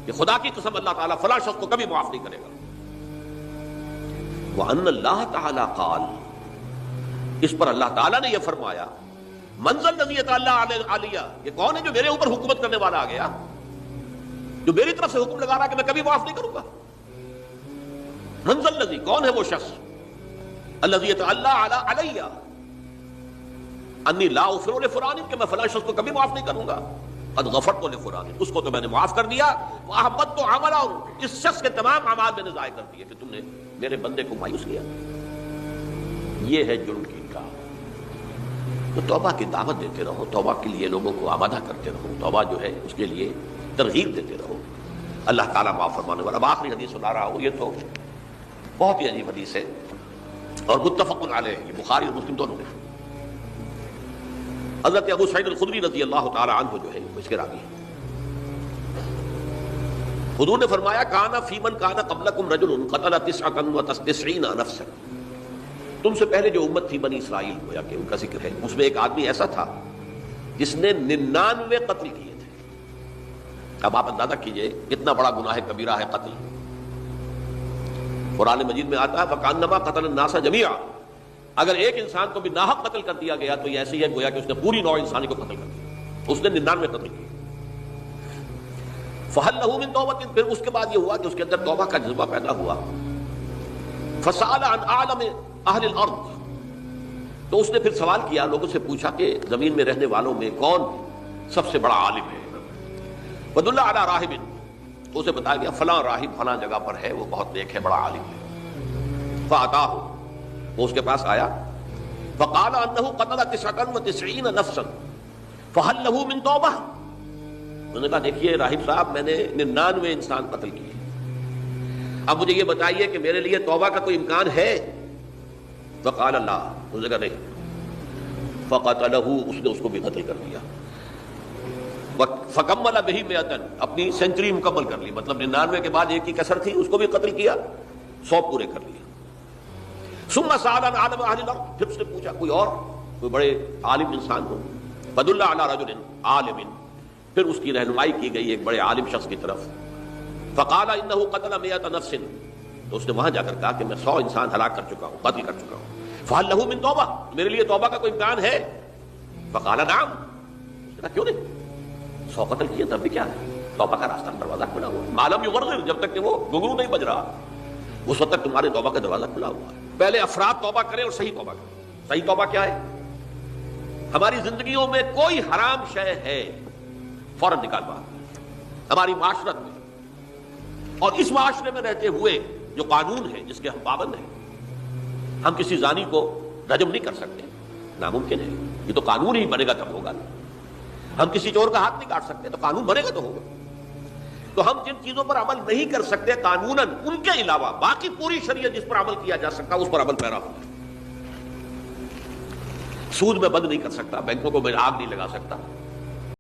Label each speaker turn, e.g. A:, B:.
A: کہ خدا کی قسم اللہ تعالیٰ فلاں شخص کو کبھی معاف نہیں کرے گا۔ وَأَنَّ اللَّهَ تَعَالَى قَالَ، اس پر اللہ تعالیٰ نے یہ فرمایا، مَنْ ذَا الَّذِي يَتَعَلَّى عَلَيَّ، یہ کون ہے جو میرے اوپر حکومت کرنے والا آ گیا، جو میری طرف سے حکم لگا رہا کہ میں کبھی معاف نہیں کروں گا۔ مَنْ ذَا الَّذِي، کون ہے وہ شخص، الَّذِي يَتَعَلَّى عَلَيَّ انی لا اغفر لفلان، کہ میں فلاں شخص کو کبھی معاف نہیں کروں گا، قد غفرت لفلان، اس کو تو میں نے معاف کر دیا، واحبطت عملہ، اس شخص کے تمام اعمال میں نے ضائع کر دیے کہ تم نے میرے بندے کو مایوس کیا۔ یہ ہے جرم کی انکار۔ تو توبہ کی دعوت دیتے رہو، توبہ کے لیے لوگوں کو آمادہ کرتے رہو، توبہ جو ہے اس کے لیے ترغیب دیتے رہو، اللہ تعالیٰ معاف فرمانے والا۔ اب آخری حدیث سنا رہا ہوں، یہ تو بہت ہی عجیب حدیث ہے اور متفق علیہ، یہ بخاری اور مسلم دونوں میں۔ حضرت ابو سعید الخدری رضی اللہ تعالی عنہ جو ہے اس کے راوی ہیں، حضور نے فرمایا، کان فی من کان قبلکم رجل قتل 99 نفسا، تم سے پہلے جو امت تھی بنی اسرائیل، گویا کہ ان کا ذکر ہے، اس میں ایک آدمی ایسا تھا جس نے 99 قتل کیے تھے۔ اب آپ اندازہ کیجئے کتنا بڑا گناہ کبیرہ ہے قتل۔ قرآن مجید میں آتا ہے فکانما قتل الناس جمیعا، اگر ایک انسان کو بھی ناحق قتل کر دیا گیا تو یہ ایسے ہی ہے گویا کہ اس نے پوری نوع انسانی کو قتل کر دیا، اس نے 99 قتل کیے۔ فہل لہ من توبۃ، پھر اس کے بعد یہ ہوا کہ اس کے اندر توبہ کا جذبہ پیدا ہوا۔ فسأل عن اعلم اہل الارض، تو اس نے پھر سوال کیا، لوگوں سے پوچھا کہ زمین میں رہنے والوں میں کون سب سے بڑا عالم ہے۔ فدل علی راہب، تو اسے بتایا گیا فلاں راہب فلاں جگہ پر ہے، وہ بہت نیک ہے، بڑا عالم ہے۔ فاتاہ، وہ اس کے پاس آیا، فقال انہ قتل 99 نفسا فہل لہ من توبہ، انہوں نے کہا دیکھیے راہب صاحب، میں نے 99 انسان قتل کیے، اب مجھے یہ بتائیے کہ میرے لیے توبہ کا کوئی امکان ہے؟ فقال لا، اس نے کہا نہیں۔ فقتلہ، اس نے اس کو بھی قتل کر دیا۔ فکمل بہ 100، اپنی سینچری مکمل کر لی، مطلب 99 کے بعد ایک کی کسر تھی، اس کو بھی قتل کیا، 100 پورے کر لیے۔ ثم سأل عن عالم اہل الارض، پھر اس نے پوچھا کوئی اور کوئی بڑے عالم انسان ہو۔ فدل علی رجل عالم، پھر اس کی رہنمائی کی گئی ایک بڑے عالم شخص کی طرف۔ فقال انہ قتل 100 نفس، تو اس نے وہاں جا کر کہا کہ میں 100 انسان ہلاک کر چکا ہوں، قتل کر چکا ہوں۔ فہل لہ من توبہ، میرے لیے توبہ کا کوئی امکان ہے؟ فقال نعم، اس نے کہا کیوں نہیں، 100 قتل کیے تب بھی کیا ہے، توبہ کا راستہ دروازہ کھلا ہوا ہے، ما لم یغرغر، جب تک کہ وہ گھنگرو نہیں بج رہا اس وقت تک تمہارے توبہ کا دروازہ کھلا ہوا ہے۔ پہلے افراد توبہ کریں اور صحیح توبہ کریں۔ صحیح توبہ کیا ہے؟ ہماری زندگیوں میں کوئی حرام شے ہے فوراً نکال باہر، ہماری معاشرت میں اور اس معاشرے میں رہتے ہوئے جو قانون ہے جس کے ہم پابند ہیں، ہم کسی زانی کو رجم نہیں کر سکتے، ناممکن ہے، یہ تو قانون ہی بنے گا تب ہوگا۔ ہم کسی چور کا ہاتھ نہیں کاٹ سکتے، تو قانون بنے گا تو ہوگا۔ تو ہم جن چیزوں پر عمل نہیں کر سکتے قانوناً، ان کے علاوہ باقی پوری شریعت جس پر عمل کیا جا سکتا اس پر عمل پیرا ہوگا۔ سود میں بند نہیں کر سکتا، بینکوں کو میں آگ نہیں لگا سکتا،